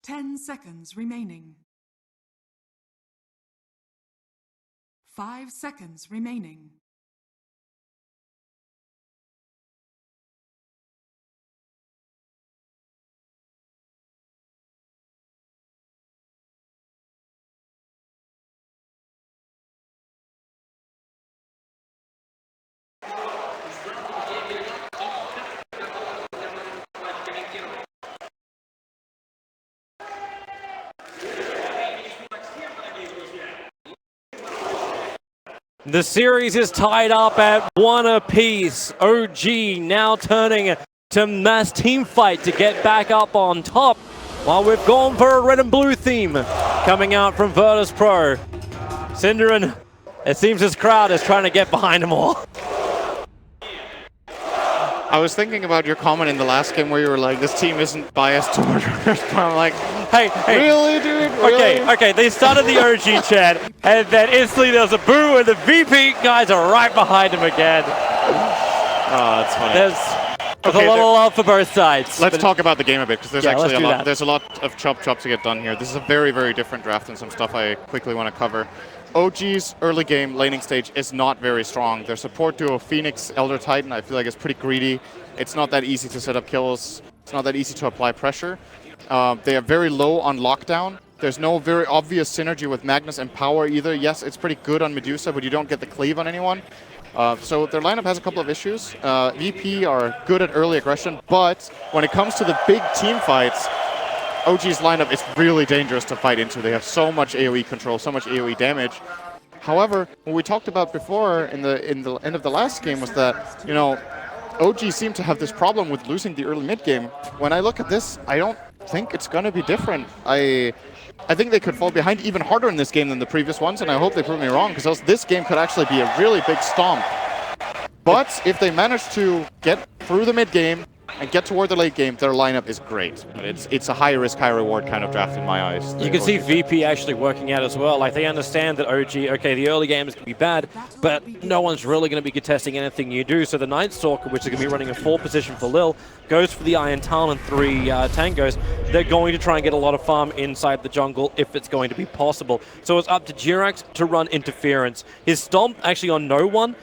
10 seconds remaining. 5 seconds remaining. The series is tied up at 1 apiece. OG now turning to mass team fight to get back up on top. While we've gone for a red and blue theme coming out from Virtus.pro. Synderen, it seems his crowd is trying to get behind them all. I was thinking about your comment in the last game where you were like, this team isn't biased toward Virtus. I'm like, hey, really, dude? Really? Okay, they started the OG chat, and then instantly there was a boo, and the VP guys are right behind him again. Oh, that's funny. There's a lot of love for both sides. Let's talk about the game a bit, because there's actually there's a lot of chop to get done here. This is a very, very different draft and some stuff I quickly want to cover. OG's early game laning stage is not very strong. Their support duo, Phoenix, Elder Titan, I feel like is pretty greedy. It's not that easy to set up kills. It's not that easy to apply pressure. They are very low on lockdown. There's no very obvious synergy with Magnus and Power either. Yes, it's pretty good on Medusa, but you don't get the cleave on anyone. So their lineup has a couple of issues. VP are good at early aggression, but when it comes to the big team fights, OG's lineup is really dangerous to fight into. They have so much AoE control, so much AoE damage. However, what we talked about before in the end of the last game was that, you know, OG seemed to have this problem with losing the early mid game. When I look at this, I don't think it's going to be different. I think they could fall behind even harder in this game than the previous ones, and I hope they prove me wrong, because this game could actually be a really big stomp. But if they manage to get through the mid game and get toward the late game, their lineup is great. But it's a high risk, high reward kind of draft in my eyes. You can see VP actually working out as well. Like, they understand that OG, okay, the early game is going to be bad, but no one's really going to be contesting anything you do. So the Night Stalker, which is going to be running a 4 position for Lil, goes for the Iron Talon and 3 tangos. They're going to try and get a lot of farm inside the jungle if it's going to be possible. So it's up to Jirax to run interference. His stomp actually on no one.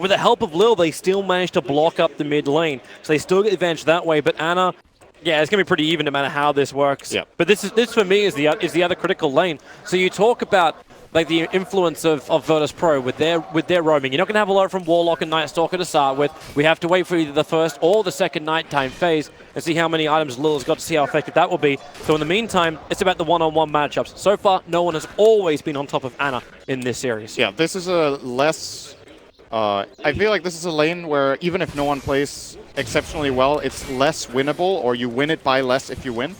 With the help of Lil, they still managed to block up the mid lane. So they still get the advantage that way, but Ana, yeah, it's going to be pretty even no matter how this works. Yep. But this for me is the other critical lane. So you talk about like the influence of Virtus.pro with their roaming. You're not going to have a lot from Warlock and Night Stalker to start with. We have to wait for either the first or the second nighttime phase and see how many items Lil's got to see how effective that will be. So in the meantime, it's about the one-on-one matchups. So far, no one has always been on top of Ana in this series. Yeah, this is a less... I feel like this is a lane where even if no one plays exceptionally well, it's less winnable, or you win it by less if you win.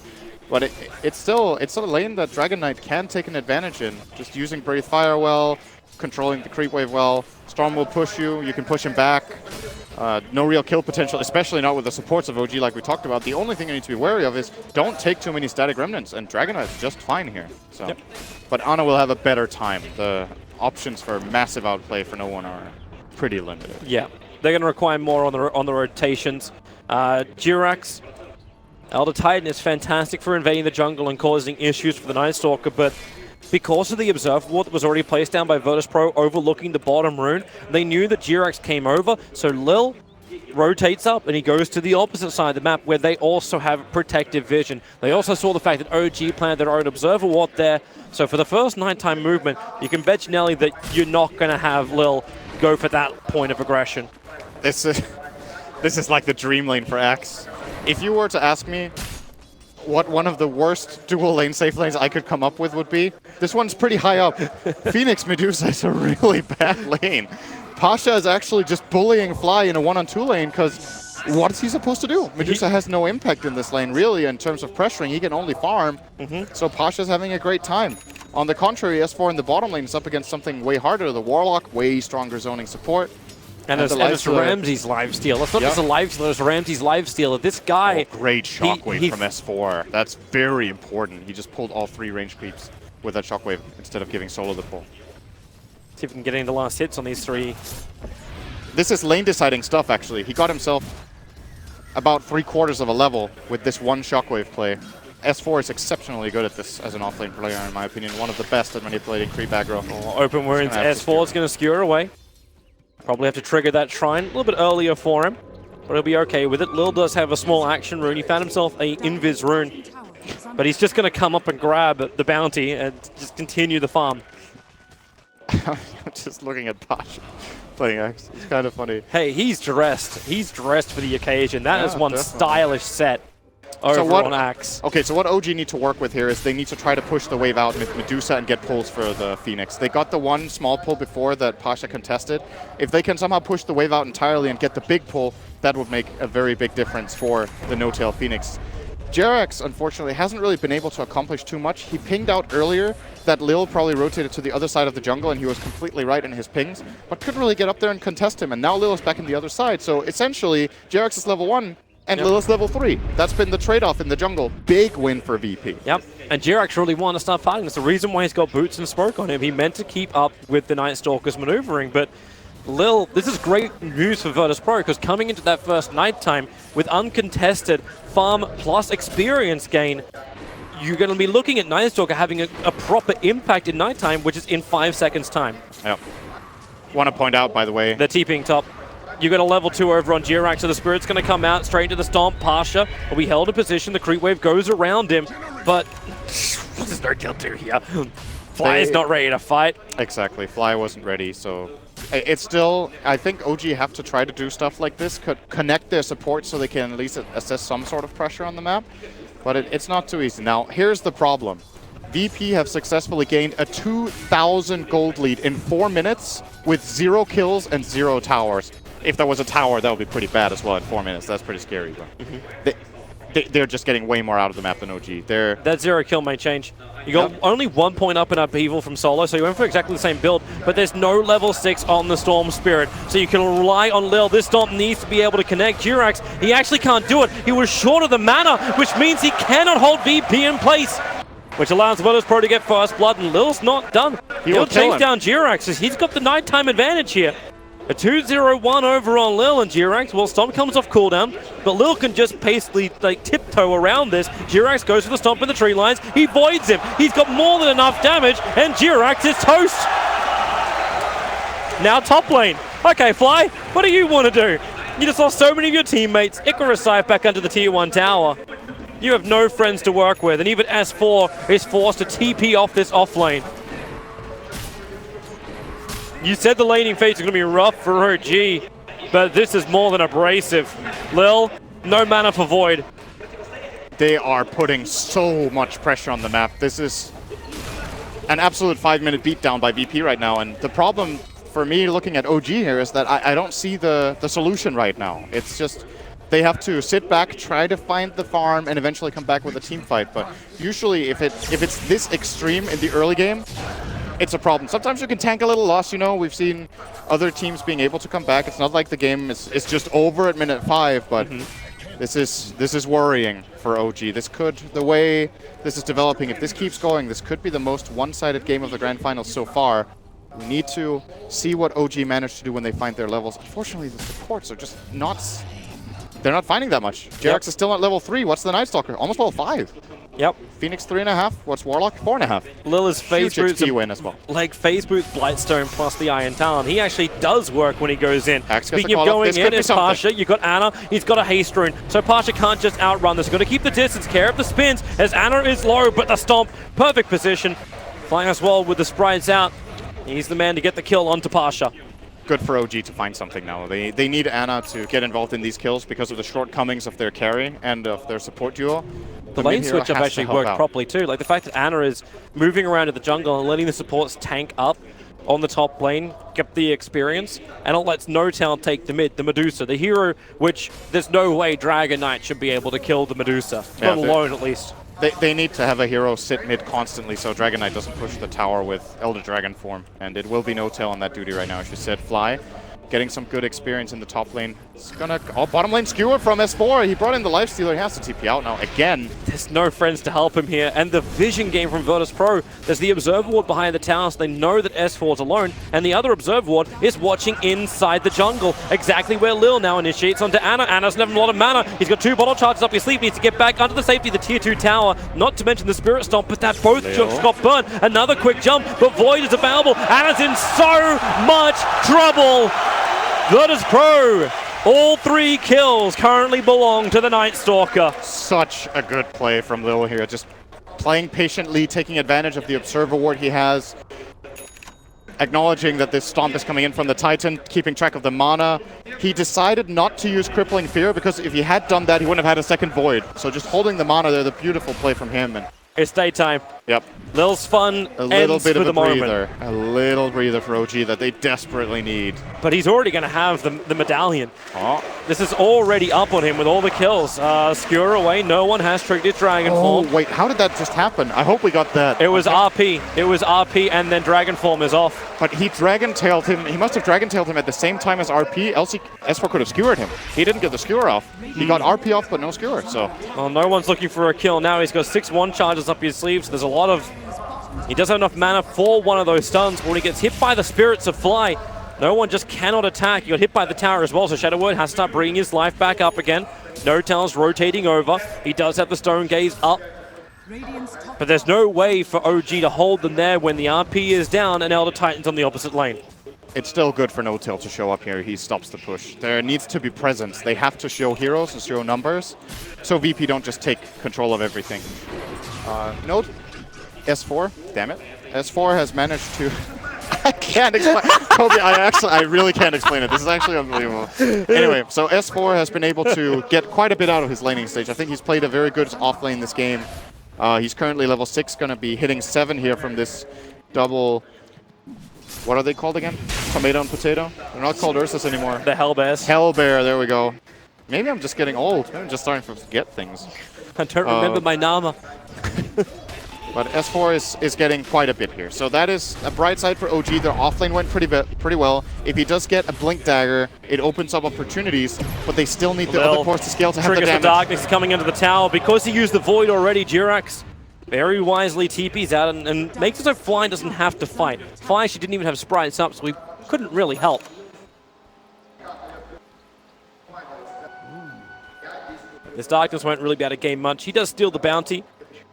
But it's still a lane that Dragon Knight can take an advantage in. Just using Breathe Fire well, controlling the creep wave well. Storm will push you, you can push him back. No real kill potential, especially not with the supports of OG like we talked about. The only thing you need to be wary of is don't take too many static remnants, and Dragon Knight's just fine here. So, yep. But Ana will have a better time. The options for massive outplay for no one are pretty limited. Yeah, they're going to require more on the rotations. Jirax, Elder Titan is fantastic for invading the jungle and causing issues for the Night Stalker, but because of the Observer Ward that was already placed down by Virtus.pro overlooking the bottom rune, they knew that Jirax came over, so Lil rotates up and he goes to the opposite side of the map where they also have protective vision. They also saw the fact that OG planted their own Observer Ward there, so for the first nighttime movement, you can bet Nelly that you're not going to have Lil go for that point of aggression. This is like the dream lane for Axe. If you were to ask me what one of the worst dual lane safe lanes I could come up with would be, this one's pretty high up. Phoenix Medusa is a really bad lane. Pasha is actually just bullying Fly in a 1-on-2 lane because what is he supposed to do? Medusa has no impact in this lane really in terms of pressuring. He can only farm. So Pasha's having a great time. On the contrary, S4 in the bottom lane is up against something way harder. The Warlock, way stronger zoning support. And it's Ramsey's lifesteal. It's not just a lifesteal, it's Ramsey's lifesteal. This guy... Oh, great shockwave from S4. That's very important. He just pulled all 3 range creeps with that shockwave instead of giving Solo the pull. See if we can get any of the last hits on these 3. This is lane deciding stuff, actually. He got himself about 3/4 of a level with this one shockwave play. S4 is exceptionally good at this as an offlane player, in my opinion. One of the best at manipulating creep aggro. Open wounds, S4 is going to skewer away. Probably have to trigger that shrine a little bit earlier for him, but he'll be okay with it. Lil does have a small action rune. He found himself a invis rune, but he's just going to come up and grab the bounty and just continue the farm. Just looking at Pasha playing X. It's kind of funny. Hey, he's dressed. He's dressed for the occasion. That is one definitely. stylish set over on Axe. Okay, so what OG need to work with here is they need to try to push the wave out with Medusa and get pulls for the Phoenix. They got the one small pull before that Pasha contested. If they can somehow push the wave out entirely and get the big pull, that would make a very big difference for the no-tail Phoenix. Jerax, unfortunately, hasn't really been able to accomplish too much. He pinged out earlier that Lil probably rotated to the other side of the jungle, and he was completely right in his pings, but couldn't really get up there and contest him, and now Lil is back in the other side. So essentially, Jerax is level 1, and Lil is level 3. That's been the trade-off in the jungle. Big win for VP. Yep, and Jerax really wanted to start fighting. That's the reason why he's got boots and smoke on him. He meant to keep up with the Night Stalker's maneuvering, but Lil, this is great news for Virtus Pro, because coming into that first nighttime with uncontested farm plus experience gain, you're going to be looking at Night Stalker having a proper impact in nighttime, which is in 5 seconds time. Yep. Want to point out, by the way, the TPing top. You got a level 2 over on Jerax, so the Spirit's going to come out straight into the stomp. Pasha will be held in position. The creep wave goes around him, but there's no kill to here. Fly is not ready to fight. Exactly. Fly wasn't ready, so it's still, I think OG have to try to do stuff like this, connect their support so they can at least assess some sort of pressure on the map, but it's not too easy. Now, here's the problem. VP have successfully gained a 2,000 gold lead in 4 minutes with 0 kills and 0 towers. If there was a tower, that would be pretty bad as well in 4 minutes. That's pretty scary, bro. They're just getting way more out of the map than OG. That 0 kill may change. You got only 1 point up in Upheaval from Solo, so you went for exactly the same build, but there's no level 6 on the Storm Spirit, so you can rely on Lil. This Stomp needs to be able to connect. Jerax, he actually can't do it. He was short of the mana, which means he cannot hold VP in place, which allows Virtus Pro to get first blood, and Lil's not done. He'll chase down Jerax, as he's got the nighttime advantage here. A 2-0-1 over on Lil and Jerax. Well, Stomp comes off cooldown, but Lil can just basically tiptoe around this. Jerax goes for the Stomp in the tree lines. He voids him. He's got more than enough damage, and Jerax is toast. Now top lane. Okay, Fly, what do you want to do? You just lost so many of your teammates. Icarus Scythe back under the tier 1 tower. You have no friends to work with, and even S4 is forced to TP off this offlane. You said the laning phase is going to be rough for OG, but this is more than abrasive. Lil, no mana for Void. They are putting so much pressure on the map. This is an absolute 5-minute beatdown by VP right now, and the problem for me looking at OG here is that I don't see the solution right now. It's just they have to sit back, try to find the farm, and eventually come back with a team fight. But usually if it's this extreme in the early game, it's a problem. Sometimes you can tank a little loss, you know. We've seen other teams being able to come back. It's not like the game is just over at minute 5, but this is worrying for OG. This could, the way this is developing, if this keeps going, this could be the most one-sided game of the Grand Finals so far. We need to see what OG managed to do when they find their levels. Unfortunately, the supports are just not... They're not finding that much. Jerax is still at level 3. What's the Night Stalker? Almost level 5. Yep. Phoenix 3.5. What's Warlock? 4.5. Lil is phase boots win as well. Like phase boots Blightstone plus the Iron Talon. He actually does work when he goes in. Speaking of going in, it's Pasha. You've got Ana. He's got a haste rune. So Pasha can't just outrun this. He's got to keep the distance, care of the spins, as Ana is low, but the Stomp, perfect position. Flying as well with the sprites out. He's the man to get the kill onto Pasha. Good for OG to find something now. They need Ana to get involved in these kills because of the shortcomings of their carry and of their support duo. The lane switch up actually worked properly too. Like the fact that Ana is moving around in the jungle and letting the supports tank up on the top lane, get the experience, and it lets No Town take the mid, the Medusa, the hero, which there's no way Dragon Knight should be able to kill the Medusa, not alone at least. They need to have a hero sit mid constantly so Dragon Knight doesn't push the tower with Elder Dragon form. And it will be No Tail on that duty right now, as you said. Fly getting some good experience in the top lane. It's gonna bottom lane skewer from S4. He brought in the lifestealer. He has to TP out now again. There's no friends to help him here, and the vision game from Virtus.pro. There's the observer ward behind the tower, so they know that S4's alone, and the other observer ward is watching inside the jungle, exactly where Lil now initiates onto Ana. Ana's having a lot of mana. He's got 2 bottle charges up his sleeve. Needs to get back under the safety of the tier 2 tower. Not to mention the Spirit Stomp, but that both jumps got burned. Another quick jump, but Void is available. Ana's in so much trouble. Virtus.pro, all 3 kills currently belong to the Night Stalker. Such a good play from Lil here. Just playing patiently, taking advantage of the observer ward he has. Acknowledging that this stomp is coming in from the Titan, keeping track of the mana. He decided not to use Crippling Fear because if he had done that, he wouldn't have had a second Void. So just holding the mana there, the beautiful play from him. And it's daytime. Yep. Lil's fun a little bit of a breather. A little breather for OG that they desperately need. But he's already going to have the medallion. Oh. This is already up on him with all the kills. Skewer away. No one has triggered his Dragon Form. Oh, wait. How did that just happen? I hope we got that. It was RP. It was RP, and then Dragon Form is off. But he Dragon-tailed him. He must have Dragon-tailed him at the same time as RP, else S4 could have skewered him. He didn't get the skewer off. He got RP off, but no skewer, so... Well, no one's looking for a kill now. He's got 6 1-charges up his sleeve, so there's a lot of... He does have enough mana for one of those stuns, but when he gets hit by the Spirits of Fly, no one just cannot attack. He got hit by the tower as well, so Shadow Word has to start bringing his life back up again. No Tal's rotating over. He does have the Stone Gaze up, but there's no way for OG to hold them there when the RP is down and Elder Titan's on the opposite lane. It's still good for No-Tail to show up here. He stops the push. There needs to be presence. They have to show heroes and show numbers, so VP don't just take control of everything. Note S4, damn it. S4 has managed to... I can't explain. Kobe, I really can't explain it. This is actually unbelievable. Anyway, so S4 has been able to get quite a bit out of his laning stage. I think he's played a very good off lane this game. He's currently level 6, going to be hitting 7 here from this double... What are they called again? Tomato and potato? They're not called Ursus anymore. The Hellbears. Hellbear, there we go. Maybe I'm just getting old. Maybe I'm just starting to forget things. I don't remember my Nama. But S4 is getting quite a bit here. So that is a bright side for OG. Their offlane went pretty well. If he does get a Blink Dagger, it opens up opportunities, but they still need the other cores to scale to have the damage. Triggers the Darkness coming into the tower. Because he used the Void already, Jirax very wisely TPs out and makes it so Fly doesn't have to fight. Fly, she didn't even have sprites up, so he couldn't really help. This Darkness won't really be able to gain much. He does steal the bounty.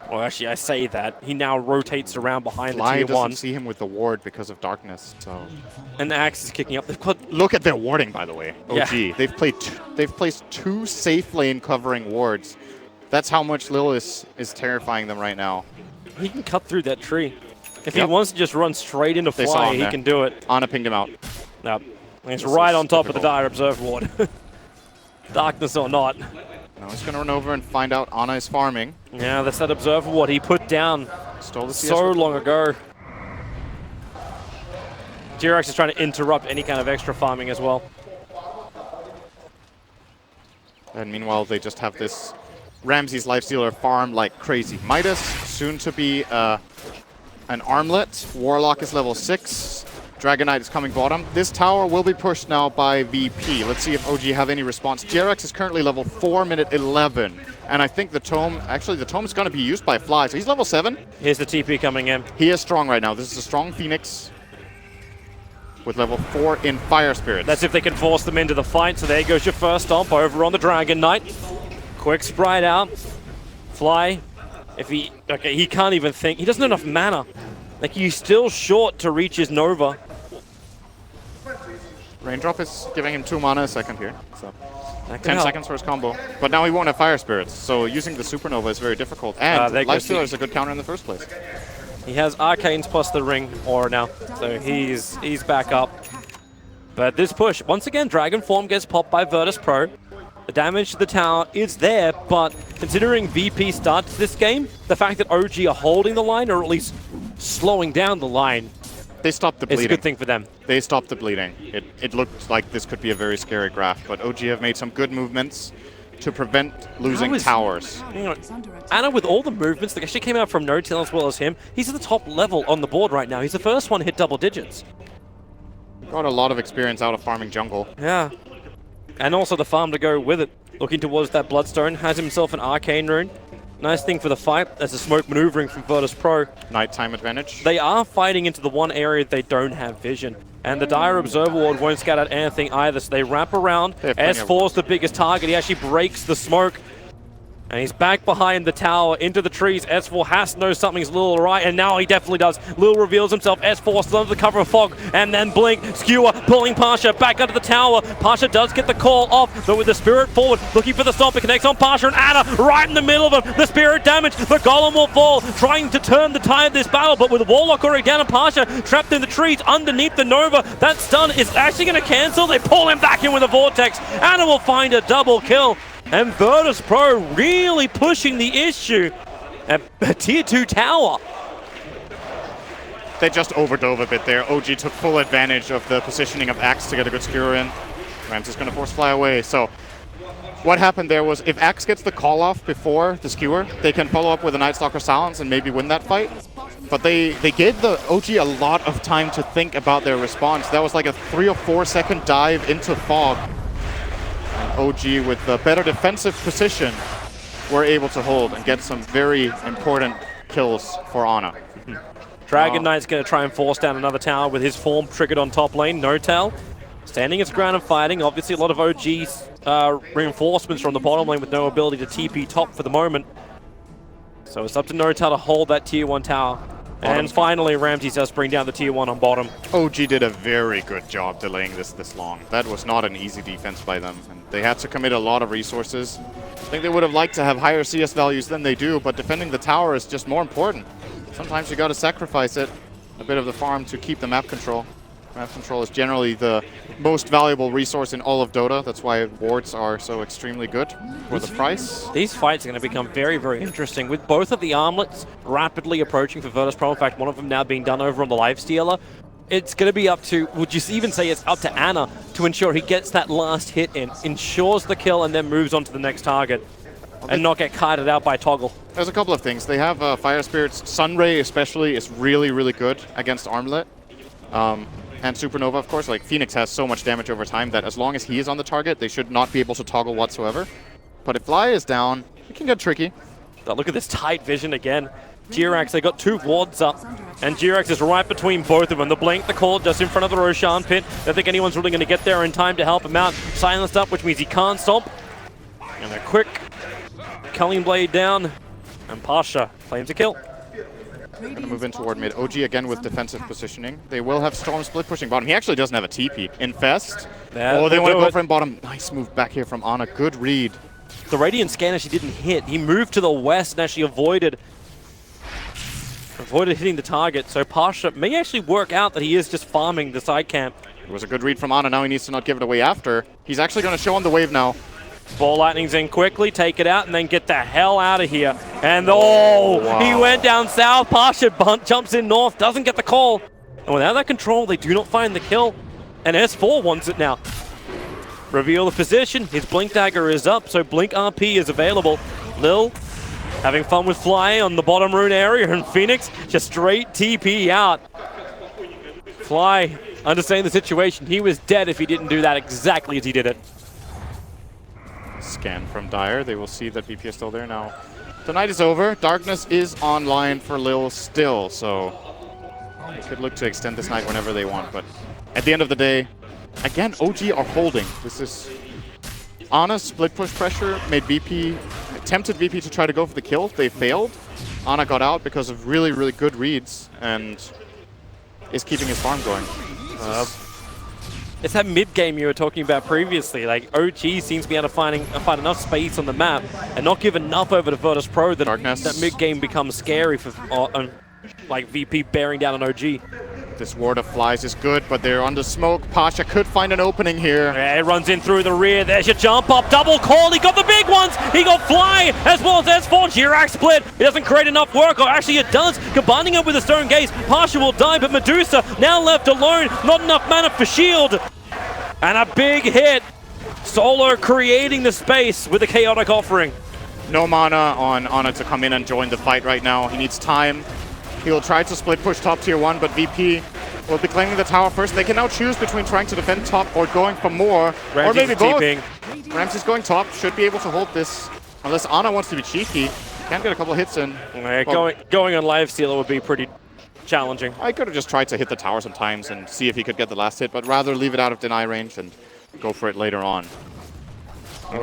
Well, actually, I say that. He now rotates around behind the tier 1. doesn't see him with the ward because of darkness, so... And the Axe is kicking up. They've got... Look at their warding, by the way. OG. Yeah. They've placed 2 safe lane covering wards. That's how much Lil is terrifying them right now. He can cut through that tree. If he wants to just run straight into Fly, he can do it. Ana pinged him out. Yep. He's right on top of the Dire Observe ward. Darkness or not. Now he's going to run over and find out Ana is farming. Yeah, that's that Observer ward he put down so long ago. Jirax is trying to interrupt any kind of extra farming as well. And meanwhile, they just have this Ramsey's Lifestealer farm like crazy. Midas, soon to be an armlet. Warlock is level 6. Dragon Knight is coming bottom. This tower will be pushed now by VP. Let's see if OG have any response. Jirax is currently level 4, minute 11. And I think the Tome, actually the Tome is going to be used by Fly. So he's level 7. Here's the TP coming in. He is strong right now. This is a strong Phoenix with level 4 in Fire Spirits. That's if they can force them into the fight. So there goes your first stomp over on the Dragon Knight. Quick sprite out. Fly, if he, okay, he can't even think. He doesn't have enough mana. Like, he's still short to reach his Nova. Raindrop is giving him 2 mana a second here. So 10 help. seconds for his combo. But now he won't have Fire Spirits, so using the Supernova is very difficult. And Lifestealer is a good counter in the first place. He has Arcanes plus the Ring Aura now, so he's back up. But this push, once again, Dragon Form gets popped by Virtus.pro. The damage to the tower is there, but considering VP starts this game, the fact that OG are holding the line, or at least slowing down the line, they stopped the bleeding. It's a good thing for them. They stopped the bleeding. It looked like this could be a very scary graph, but OG have made some good movements to prevent losing towers. Ana, with all the movements that actually came out from No-Tail as well as him, he's at the top level on the board right now. He's the first one to hit double digits. Got a lot of experience out of farming jungle. Yeah. And also the farm to go with it. Looking towards that Bloodstone. Has himself an Arcane Rune. Nice thing for the fight. That's a smoke maneuvering from Virtus Pro. Nighttime advantage. They are fighting into the one area they don't have vision. And the Dire Observer Ward won't scout out anything either, so they wrap around. S4's the biggest target. He actually breaks the smoke. And he's back behind the tower, into the trees. S4 has to know something's a little right, and now he definitely does. Lil reveals himself. S4 still under the cover of fog, and then Blink. Skewer pulling Pasha back under the tower. Pasha does get the call off, but with the Spirit forward, looking for the stomp. It connects on Pasha and Anna right in the middle of him. The Spirit damage. The Golem will fall, trying to turn the tide of this battle, but with Warlock already down and Pasha trapped in the trees underneath the Nova, that stun is actually going to cancel. They pull him back in with a Vortex. Anna will find a double kill. And Virtus Pro really pushing the issue at a tier 2 tower. They just overdove a bit there. OG took full advantage of the positioning of Axe to get a good skewer in. Rams is going to force fly away. So what happened there was if Axe gets the call off before the skewer, they can follow up with a Night Stalker Silence and maybe win that fight. But they gave the OG a lot of time to think about their response. That was like a 3 or 4 second dive into fog. OG with the better defensive position were able to hold and get some very important kills for Ana. Dragon Knight's going to try and force down another tower with his form triggered on top lane. Notel standing its ground and fighting. Obviously a lot of OG's reinforcements from the bottom lane with no ability to TP top for the moment. So it's up to Notel to hold that tier 1 tower. And finally, Ramsey does bring down the tier 1 on bottom. OG did a very good job delaying this long. That was not an easy defense by them. And they had to commit a lot of resources. I think they would have liked to have higher CS values than they do, but defending the tower is just more important. Sometimes you got to sacrifice it, a bit of the farm to keep the map control. Map control is generally the most valuable resource in all of Dota. That's why wards are so extremely good for the price. These fights are going to become very, very interesting with both of the armlets rapidly approaching for Virtus Pro. In fact, one of them now being done over on the Lifestealer. It's going to be up to, would you even say it's up to Anna to ensure he gets that last hit in, ensures the kill, and then moves on to the next target and not get kited out by Toggle. There's a couple of things. They have Fire Spirits. Sunray especially is really, really good against Armlet. And Supernova, of course. Like, Phoenix has so much damage over time that as long as he is on the target, they should not be able to toggle whatsoever. But if Fly is down, it can get tricky. But look at this tight vision again. Jirax, they got 2 wards up, and Jirax is right between both of them. The Blink, the call, just in front of the Roshan pit. Don't think anyone's really going to get there in time to help him out. Silenced up, which means he can't stomp. And a quick Culling Blade down, and Pasha claims a kill. Gonna move in toward mid. OG again with defensive positioning. They will have Storm split pushing bottom. He actually doesn't have a TP. Infest. Oh, they want to go for him bottom. Nice move back here from Ana. Good read. The Radiant Scan actually didn't hit. He moved to the west and actually avoided hitting the target. So Pasha may actually work out that he is just farming the side camp. It was a good read from Ana. Now he needs to not give it away after. He's actually going to show on the wave now. Ball Lightning's in quickly, take it out, and then get the hell out of here. And wow. He went down south. Pasha jumps in north, doesn't get the call. And without that control, they do not find the kill. And S4 wants it now. Reveal the position. His Blink Dagger is up, so Blink RP is available. Lil having fun with Fly on the bottom rune area, and Phoenix just straight TP out. Fly understanding the situation. He was dead if he didn't do that exactly as he did it. Scan from Dire. They will see that BP is still there now. The night is over. Darkness is online for Lil still, so they could look to extend this night whenever they want. But at the end of the day, again, OG are holding. This is Ana's split push pressure made VP, tempted VP to try to go for the kill. They failed. Ana got out because of really, really good reads and is keeping his farm going. It's that mid-game you were talking about previously. Like, OG seems to be able to find enough space on the map and not give enough over to Virtus Pro that that mid-game becomes scary for like VP bearing down on OG. This Ward of Flies is good, but they're under smoke. Pasha could find an opening here. Yeah, it runs in through the rear. There's your jump up. Double call. He got the big ones. He got Fly as well as S4. Jirax split. It doesn't create enough work, or actually it does. Combining it with the Stone Gaze, Pasha will die, but Medusa now left alone. Not enough mana for shield. And a big hit. Solo creating the space with a chaotic offering. No mana on Ana to come in and join the fight right now. He needs time. He'll try to split push top tier 1, but VP will be claiming the tower first. They can now choose between trying to defend top or going for more, Ramsey's or maybe both. TPing. Ramsey's going top, should be able to hold this, unless Ana wants to be cheeky. Can get a couple hits in. Yeah, going on live stealer would be pretty challenging. I could have just tried to hit the tower sometimes and see if he could get the last hit, but rather leave it out of deny range and go for it later on.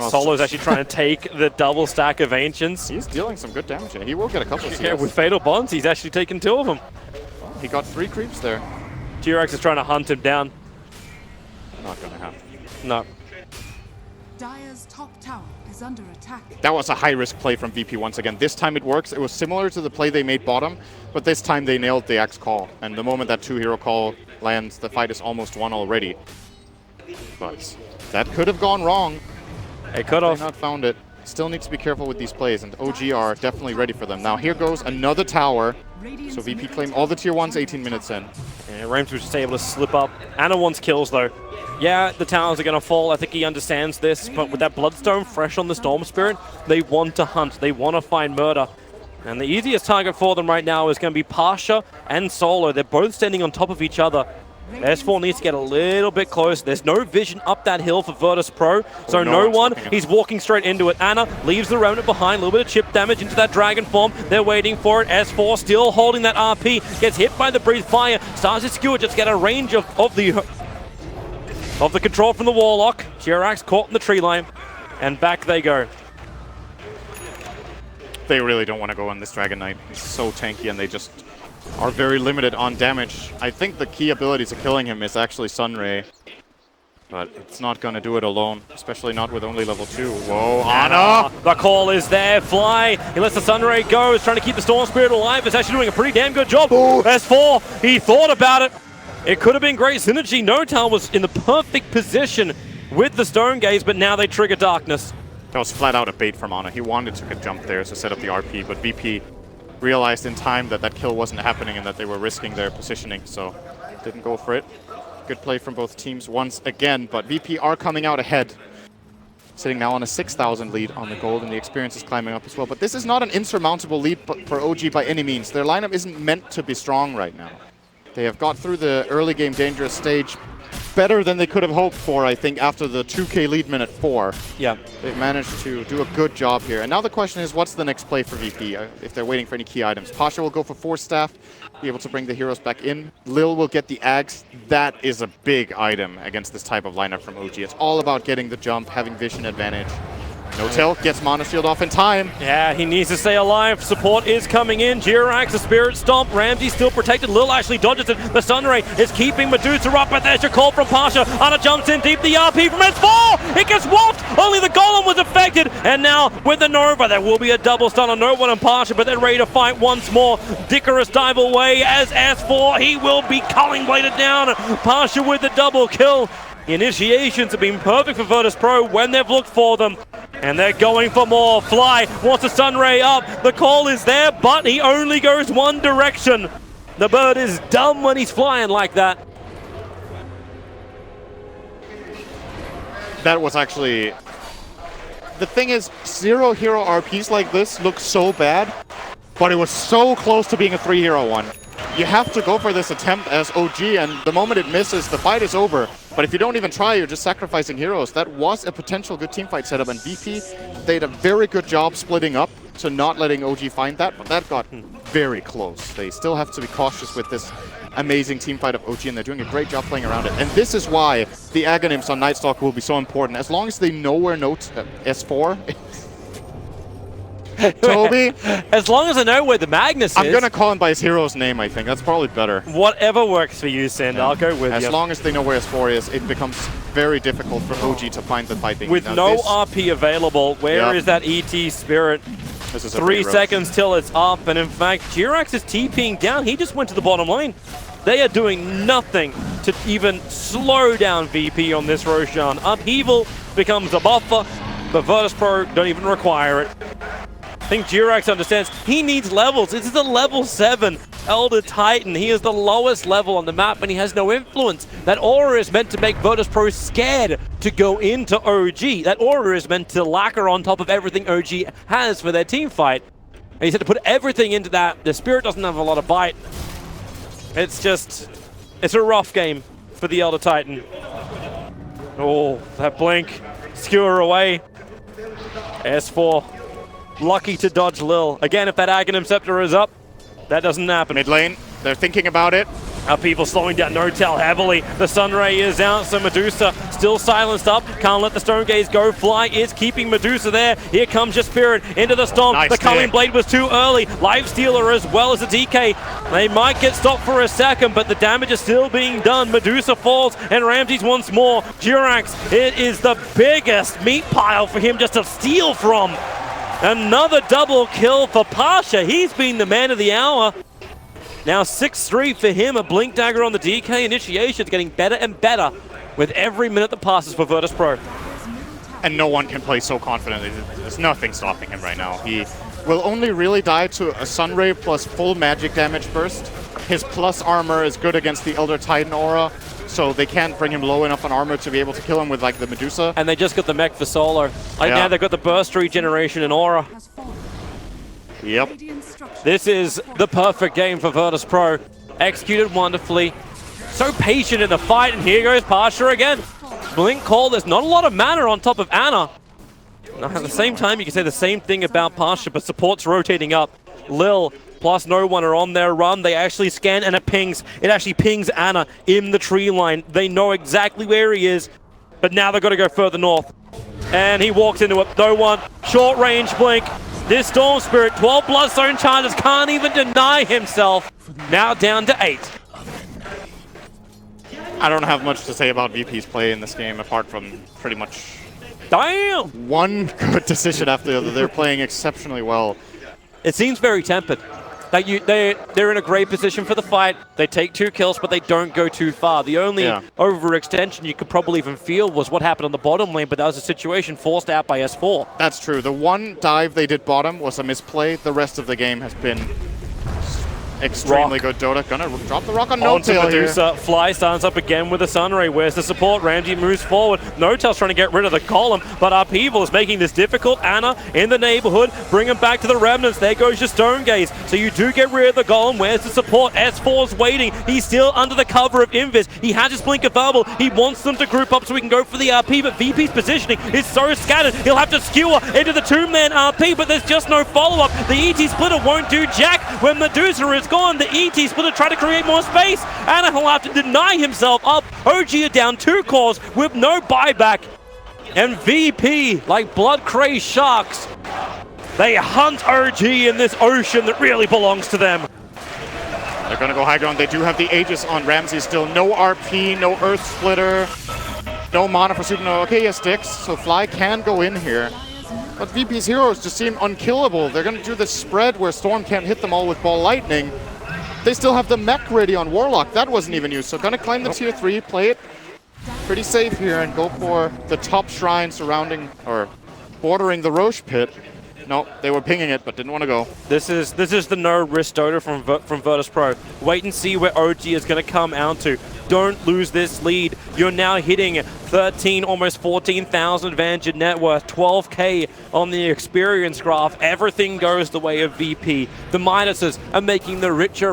Solo's actually trying to take the double stack of Ancients. He's dealing some good damage here. He will get a couple of CS. Yeah, with Fatal Bonds, he's actually taken 2 of them. Well, he got 3 creeps there. G-Rex is trying to hunt him down. Not gonna happen. No. Dire's top tower is under attack. That was a high-risk play from VP once again. This time it works. It was similar to the play they made bottom, but this time they nailed the Axe call. And the moment that 2-hero call lands, the fight is almost won already. But that could have gone wrong. It could have. They not found it. Still need to be careful with these plays, and OG are definitely ready for them. Now here goes another tower. So VP claim all the tier 1s 18 minutes in. Yeah, Rames was just able to slip up. Ana wants kills though. Yeah, the towers are going to fall. I think he understands this, but with that Bloodstone fresh on the Storm Spirit, they want to hunt. They want to find murder. And the easiest target for them right now is going to be Pasha and Solo. They're both standing on top of each other. S4 needs to get a little bit close. There's no vision up that hill for Virtus Pro, so no one. He's walking straight into it. Ana leaves the Remnant behind, a little bit of chip damage into that Dragon form. They're waiting for it. S4 still holding that RP, gets hit by the Breathe Fire. Starts to skewer, just get a range of the control from the Warlock. Jirax caught in the tree line, and back they go. They really don't want to go on this Dragon Knight. He's so tanky, and they just are very limited on damage. I think the key ability to killing him is actually Sunray, but it's not going to do it alone, especially not with only level 2. Whoa, Ana! The call is there. Fly. He lets the Sunray go. He's trying to keep the Storm Spirit alive. It's actually doing a pretty damn good job. Ooh. S4, he thought about it. It could have been great synergy. Notal was in the perfect position with the Stone Gaze, but now they trigger Darkness. That was flat out a bait from Ana. He wanted to jump there to set up the RP, but VP realized in time that that kill wasn't happening and that they were risking their positioning, so didn't go for it. Good play from both teams once again, but VP are coming out ahead. Sitting now on a 6,000 lead on the gold, and the experience is climbing up as well. But this is not an insurmountable lead for OG by any means. Their lineup isn't meant to be strong right now. They have got through the early game dangerous stage better than they could have hoped for, I think, after the 2K lead minute 4. Yeah. They've managed to do a good job here. And now the question is, what's the next play for VP if they're waiting for any key items? Pasha will go for Force Staff, be able to bring the heroes back in. Lil will get the Axe. That is a big item against this type of lineup from OG. It's all about getting the jump, having vision advantage. Notel gets Mana Shield off in time. Yeah, he needs to stay alive. Support is coming in. Jirax, the Spirit Stomp. Ramsey still protected. Lil actually dodges it. The Sunray is keeping Medusa up, but there's a call from Pasha. Ana jumps in deep. The RP from S4. It gets whopped. Only the Golem was affected. And now with the Nova, there will be a double stun on No One and Pasha, but they're ready to fight once more. Dickerous dive away as S4. He will be culling bladed down. Pasha with the double kill. The initiations have been perfect for Virtus Pro when they've looked for them. And they're going for more. Fly wants a Sunray up. The call is there, but he only goes one direction. The bird is dumb when he's flying like that. That was actually... The thing is, 0-hero RPs like this look so bad, but it was so close to being a 3-hero one. You have to go for this attempt as OG, and the moment it misses, the fight is over. But if you don't even try, you're just sacrificing heroes. That was a potential good teamfight setup, and VP, they did a very good job splitting up to not letting OG find that, but that got very close. They still have to be cautious with this amazing teamfight of OG, and they're doing a great job playing around it. And this is why the Aghanims on Night Stalker will be so important. As long as they know where S4 Toby? As long as I know where the Magnus is. I'm going to call him by his hero's name, I think. That's probably better. Whatever works for you, Send. Yeah. I'll go with you. As long as they know where S4 is, it becomes very difficult for OG to find the fighting. With now no RP available, where is that ET Spirit? This is 3 seconds till it's up, and in fact, Jirax is TPing down. He just went to the bottom lane. They are doing nothing to even slow down VP on this Roshan. Upheaval becomes a buffer, but Virtus Pro don't even require it. I think Jirax understands he needs levels. This is a level 7 Elder Titan. He is the lowest level on the map and he has no influence. That aura is meant to make Virtus Pro scared to go into OG. That aura is meant to lacquer on top of everything OG has for their team fight. And he's had to put everything into that. The Spirit doesn't have a lot of bite. It's just It's a rough game for the Elder Titan. Oh, that blink. Skewer away. S4. Lucky to dodge Lil. Again, if that Aghanim Scepter is up, that doesn't happen. Mid lane, they're thinking about it. People slowing down Notel heavily. The Sunray is out, so Medusa still silenced up. Can't let the Stone Gaze go. Fly is keeping Medusa there. Here comes your Spirit into the Storm. Nice the Culling hit. Blade was too early. Lifestealer as well as the DK. They might get stopped for a second, but the damage is still being done. Medusa falls, and Ramses once more. Jirax, it is the biggest meat pile for him just to steal from. Another double kill for Pasha. He's been the man of the hour. Now 6-3 for him, a Blink Dagger on the DK. Initiation's getting better and better with every minute that passes for Virtus.pro. And no one can play so confidently. There's nothing stopping him right now. He will only really die to a Sunray plus full magic damage burst. His plus armor is good against the Elder Titan aura, so they can't bring him low enough on armor to be able to kill him with like the Medusa. And they just got the mech for solo. Now they've got the burst regeneration and aura. Yep. This is the perfect game for Virtus.pro. Executed wonderfully. So patient in the fight, and here goes Pasha again. Blink call, there's not a lot of mana on top of Ana. Now, at the same time, you can say the same thing about Pasha, but support's rotating up. Lil plus no one are on their run. They actually scan, and it pings. It actually pings Ana in the tree line. They know exactly where he is, but now they've got to go further north. And he walks into it. No one. Short range blink. This Storm Spirit, 12 Bloodstone charges, can't even deny himself. Now down to 8. I don't have much to say about VP's play in this game apart from pretty much Damn! one good decision after the other. They're playing exceptionally well. It seems very tempered. Like they're in a great position for the fight. They take 2 kills, but they don't go too far. The only overextension you could probably even feel was what happened on the bottom lane, but that was a situation forced out by S4. That's true. The one dive they did bottom was a misplay. The rest of the game has been extremely good. Dota gonna drop the rock on No-Tail here. Medusa. Fly stands up again with a Sunray. Where's the support? Ramsey moves forward. No-Tail's trying to get rid of the column, but Upheaval is making this difficult. Ana in the neighborhood. Bring him back to the Remnants. There goes your Stone Gaze. So you do get rid of the golem. Where's the support? S4's waiting. He's still under the cover of Invis. He has his blink available. He wants them to group up so he can go for the RP, but VP's positioning is so scattered. He'll have to skewer into the 2-man RP, but there's just no follow-up. The ET splitter won't do jack when Medusa is gone. The ET splitter try to create more space. Ana will have to deny himself up. OG are down 2 cores with no buyback. And VP, like blood-crazed sharks, they hunt OG in this ocean that really belongs to them. They're going to go high ground. They do have the Aegis on Ramsey still. No RP, no Earth Splitter, no mana for Super. No, okay, yes, Sticks. So Fly can go in here. But VP's heroes just seem unkillable. They're going to do this spread where Storm can't hit them all with Ball Lightning. They still have the mech ready on Warlock. That wasn't even used. So going to claim the tier 3, play it pretty safe here, and go for the top shrine surrounding or bordering the Roche pit. No, they were pinging it, but didn't want to go. This is the no-risk Dota from Virtus.pro. Wait and see where OG is going to come out to. Don't lose this lead. You're now hitting 13, almost 14,000 advantage in net worth, 12k on the experience graph. Everything goes the way of VP. The Midases are making the richer.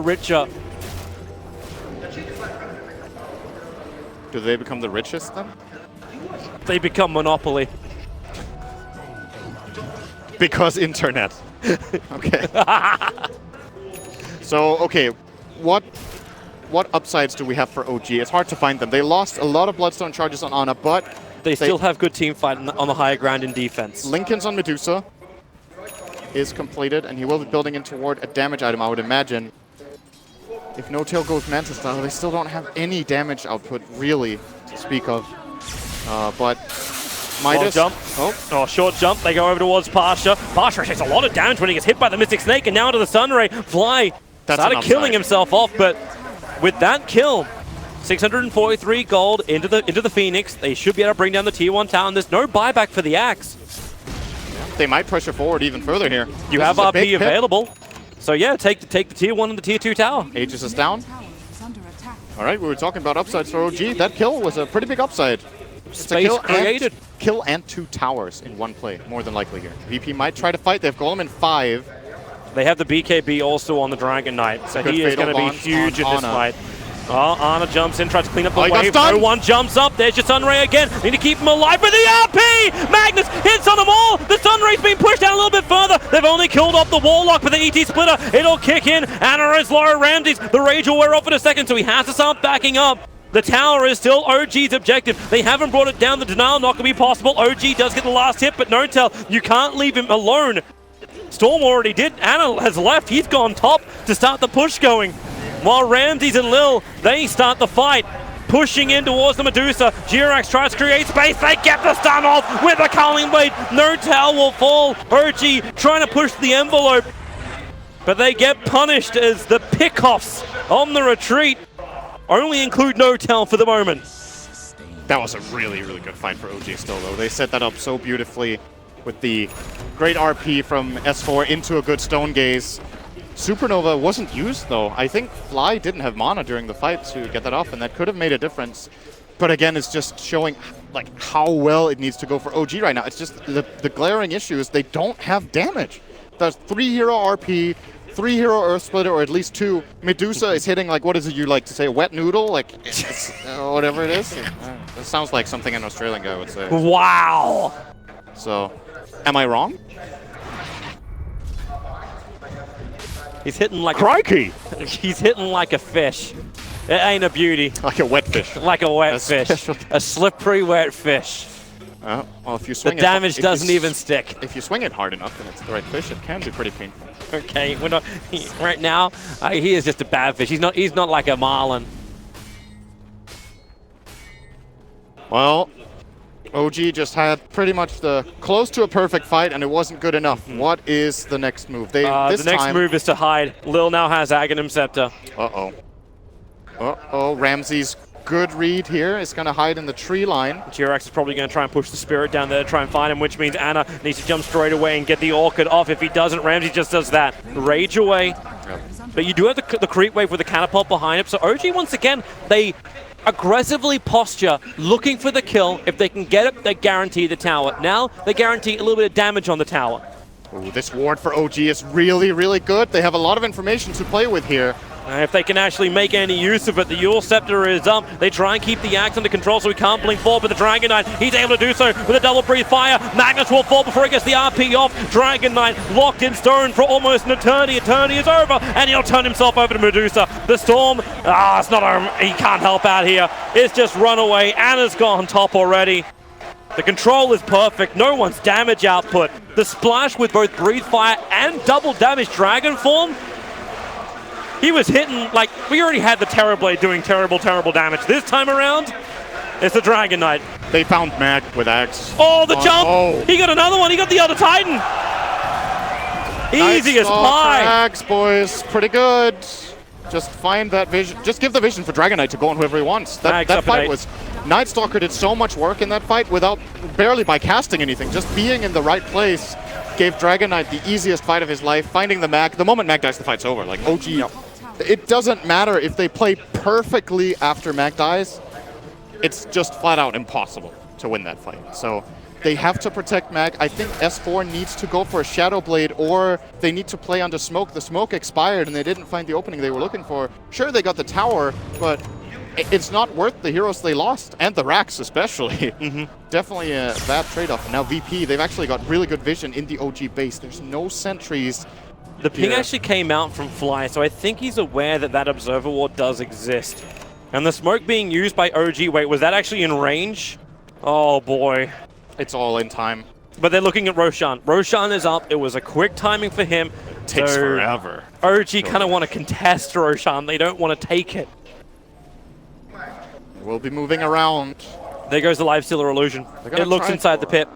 Do they become the richest then? They become Monopoly. Because internet. Okay. So, okay, what upsides do we have for OG? It's hard to find them. They lost a lot of Bloodstone charges on Ana, but they still have good team fight on the higher ground in defense. Lincoln's on Medusa is completed, and he will be building in toward a damage item, I would imagine. If No-Tail goes Manta style, they still don't have any damage output, really, to speak of. But Midas. Jump. Oh, short jump. They go over towards Pasha. Pasha takes a lot of damage when he gets hit by the Mystic Snake, and now into the Sunray. Fly started killing himself off, but with that kill, 643 gold into the Phoenix. They should be able to bring down the tier 1 tower. There's no buyback for the Axe. They might pressure forward even further here. You have RP available. So yeah, take the tier 1 and the tier 2 tower. Aegis is down. All right, we were talking about upsides for OG. That kill was a pretty big upside. Space created. Kill and 2 towers in one play, more than likely here. VP might try to fight. They have Golem in 5. They have the BKB also on the Dragon Knight, so he is going to be huge in this fight. Oh, Ana jumps in, tries to clean up the he got wave. stunned. No one jumps up. There's your Sunray again. Need to keep him alive with the RP! Magnus hits on them all! The Sunray's been pushed down a little bit further. They've only killed off the Warlock with the ET splitter. It'll kick in. Ana is low. Ramses. The Rage will wear off in a second, so he has to start backing up. The tower is still OG's objective. They haven't brought it down. The denial not going to be possible. OG does get the last hit, but Notel, you can't leave him alone. Storm already did. Ana has left. He's gone top to start the push going. While Ramses and Lil, they start the fight. Pushing in towards the Medusa. Jirax tries to create space. They get the stun off with a Culling Blade. Notel will fall. OG trying to push the envelope. But they get punished as the pickoffs on the retreat only include Notel for the moment. That was a really, really good fight for OG still, though. They set that up so beautifully with the great RP from S4 into a good Stone Gaze. Supernova wasn't used, though. I think Fly didn't have mana during the fight to get that off, and that could have made a difference. But again, it's just showing like how well it needs to go for OG right now. It's just the glaring issue is they don't have damage. There's 3 hero RP, 3 hero Earth Splitter, or at least 2. Medusa is hitting like, what is it you like to say, a wet noodle? Like, it's, whatever it is. It sounds like something an Australian guy would say. Wow. So, am I wrong? He's hitting like Crikey! He's hitting like a fish. It ain't a beauty. Like a wet fish. Like a wet fish. A slippery wet fish. Well, if you swing the damage doesn't even stick. If you swing it hard enough and it's the right fish, it can be pretty painful. Okay, we're not right now. He is just a bad fish. He's not like a marlin. Well, OG just had pretty much the close to a perfect fight, and it wasn't good enough. What is the next move? The next move is to hide. Lil now has Aghanim Scepter. Uh-oh. Uh-oh, Ramses, good read here. Is going to hide in the tree line. Jirax is probably going to try and push the Spirit down there to try and find him, which means Ana needs to jump straight away and get the Orchid off. If he doesn't, Ramses just does that. Rage away. Yep. But you do have the creep wave with the catapult behind him. So OG, once again, they aggressively posture, looking for the kill. If they can get it, they guarantee the tower. Now, they guarantee a little bit of damage on the tower. Ooh, this ward for OG is really, really good. They have a lot of information to play with here. If they can actually make any use of it, the Yule Scepter is up. They try and keep the Axe under control so he can't blink forward, but the Dragon Knight, he's able to do so with a double breathe fire. Magnus will fall before he gets the RP off. Dragon Knight locked in stone for almost an eternity. Eternity is over, and he'll turn himself over to Medusa. The Storm, it's not he can't help out here. It's just run away. Ana's gone top already. The control is perfect. No one's damage output. The splash with both breathe fire and double damage Dragon Form. He was hitting, like, we already had the Terrorblade doing terrible, terrible damage. This time around, it's the Dragon Knight. They found Mag with Axe. Oh, the jump! Oh. He got another one. He got the other Titan. Easy as pie. Axe, boys. Pretty good. Just find that vision. Just give the vision for Dragon Knight to go on whoever he wants. That fight was... Night Stalker did so much work in that fight without, barely by casting anything. Just being in the right place gave Dragon Knight the easiest fight of his life. Finding the Mag. The moment Mag dies, the fight's over. Like, OG... Yep. It doesn't matter if they play perfectly after Mag dies. It's just flat out impossible to win that fight. So they have to protect Mag. I think S4 needs to go for a Shadow Blade, or they need to play under smoke. The smoke expired and they didn't find the opening they were looking for. Sure, they got the tower, but it's not worth the heroes they lost, and the racks especially. Definitely a bad trade-off. And now VP, they've actually got really good vision in the OG base. There's no sentries. The ping actually came out from Fly, so I think he's aware that that Observer Ward does exist. And the smoke being used by OG, wait, was that actually in range? Oh boy. It's all in time. But they're looking at Roshan. Roshan is up. It was a quick timing for him. Takes forever. OG kind of want to contest Roshan. They don't want to take it. We'll be moving around. There goes the Lifestealer Illusion. It looks inside the pit.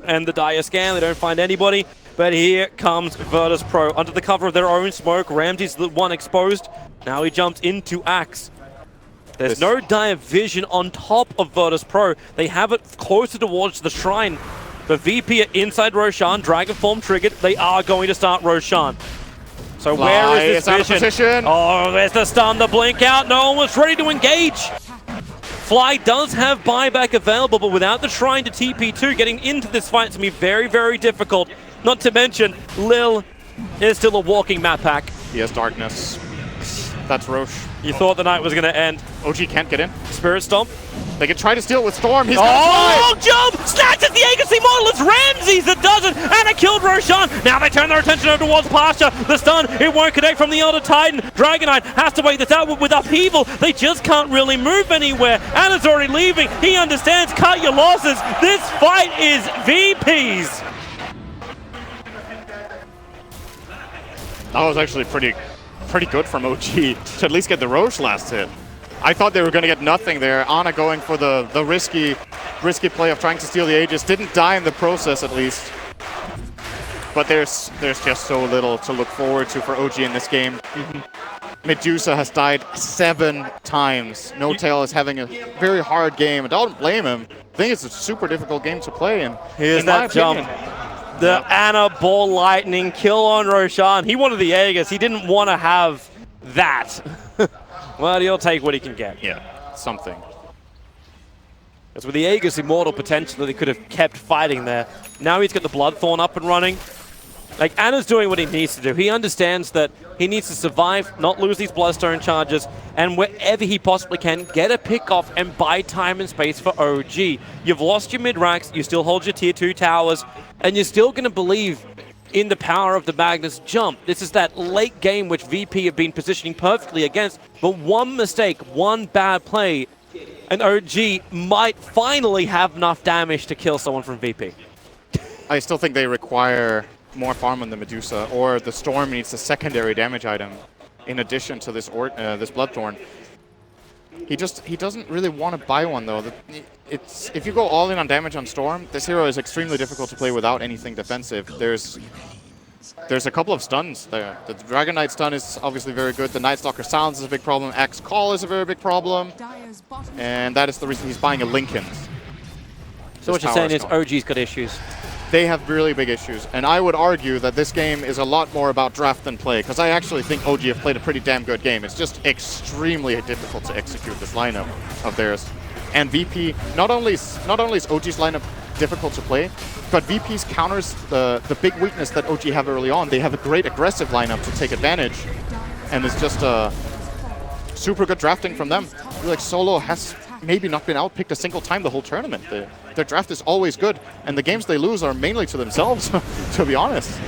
And the Dire scan, they don't find anybody. But here comes Virtus Pro. Under the cover of their own smoke, Ramsey's the one exposed. Now he jumps into Axe. There's no Dire vision on top of Virtus Pro. They have it closer towards the shrine. The VP are inside Roshan. Dragon Form triggered. They are going to start Roshan. So where is this vision? Oh, there's the stun, the blink out. No one was ready to engage. Fly does have buyback available, but without the shrine to TP2, getting into this fight is going to be very, very difficult. Not to mention, Lil is still a walking map pack. He has darkness. That's Roche. You thought the night was going to end. OG can't get in. Spirit Stomp. They can try to steal it with Storm. He's Oh, jump! Snatches the agency model. It's Ramses that does it, and it killed Roshan. Now they turn their attention over towards Pasha. The stun, it won't connect from the Elder Titan. Dragonite has to wait this out with upheaval. They just can't really move anywhere. Anna's already leaving. He understands. Cut your losses. This fight is VP's. That was actually pretty good from OG to at least get the Roche last hit. I thought they were going to get nothing there. Ana going for the risky play of trying to steal the Aegis. Didn't die in the process, at least. But there's just so little to look forward to for OG in this game. Medusa has died 7 times. No-Tail is having a very hard game. I don't blame him. I think it's a super difficult game to play. And here's that jump. The Ana Ball Lightning kill on Roshan. He wanted the Aegis. He didn't want to have that. Well, he'll take what he can get. Yeah, something. Because with the Aegis Immortal, potentially they could have kept fighting there. Now he's got the Bloodthorn up and running. Like, Anna's doing what he needs to do. He understands that he needs to survive, not lose these Bloodstone charges, and wherever he possibly can, get a pick off and buy time and space for OG. You've lost your mid-racks, you still hold your tier 2 towers, and you're still going to believe in the power of the Magnus jump. This is that late game which VP have been positioning perfectly against, but one mistake, one bad play, and OG might finally have enough damage to kill someone from VP. I still think they require more farm on the Medusa, or the Storm needs a secondary damage item in addition to this this Bloodthorn. He doesn't really want to buy one, though. If you go all in on damage on Storm, this hero is extremely difficult to play without anything defensive. There's a couple of stuns there. The Dragon Knight stun is obviously very good. The Night Stalker silence is a big problem. Axe Call is a very big problem. And that is the reason he's buying a Lincoln. So what you're saying is OG's got issues. They have really big issues, and I would argue that this game is a lot more about draft than play, because I actually think OG have played a pretty damn good game. It's just extremely difficult to execute this lineup of theirs. And VP, not only is OG's lineup difficult to play, but VP's counters the big weakness that OG have early on. They have a great aggressive lineup to take advantage, and it's just super good drafting from them. I feel like Solo has maybe not been outpicked a single time the whole tournament. Their draft is always good, and the games they lose are mainly to themselves, to be honest.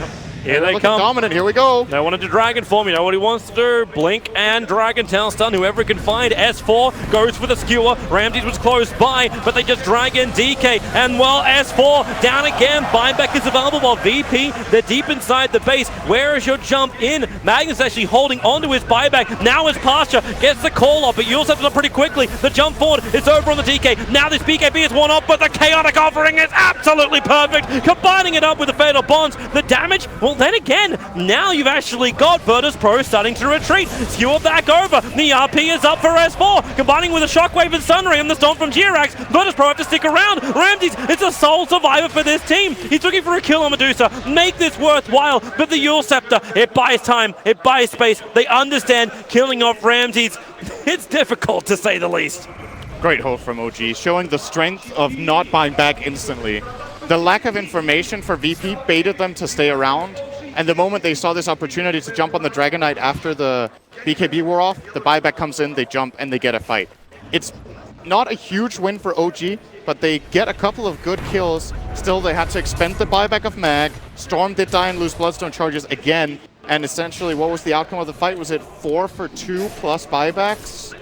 Here they come. Dominant, here we go. They wanted to Dragon Form, you know what he wants to do. Blink and Dragon Tail stun, whoever can find. S4 goes for the skewer. Ramses was close by, but they just Dragon DK. And well, S4 down again. Buyback is available while VP, they're deep inside the base. Where is your jump in? Magnus actually holding onto his buyback. Now his Pasha gets the call off, but you also have to pretty quickly. The jump forward is over on the DK. Now this BKB is one off, but the chaotic offering is absolutely perfect. Combining it up with the Fatal Bonds. The damage, well, then again, now you've actually got Virtus Pro starting to retreat. Skewer back over. The RP is up for S4. Combining with a Shockwave and Sunray and the Storm from Jirax. Virtus Pro have to stick around. Ramses, it's a sole survivor for this team. He's looking for a kill on Medusa. Make this worthwhile. But the Yule Scepter, it buys time. It buys space. They understand killing off Ramses. It's difficult, to say the least. Great hold from OG, showing the strength of not buying back instantly. The lack of information for VP baited them to stay around, and the moment they saw this opportunity to jump on the Dragon Knight after the BKB wore off, the buyback comes in, they jump, and they get a fight. It's not a huge win for OG, but they get a couple of good kills. Still, they had to expend the buyback of Mag. Storm did die and lose Bloodstone charges again, and essentially, what was the outcome of the fight? Was it 4 for 2 plus buybacks?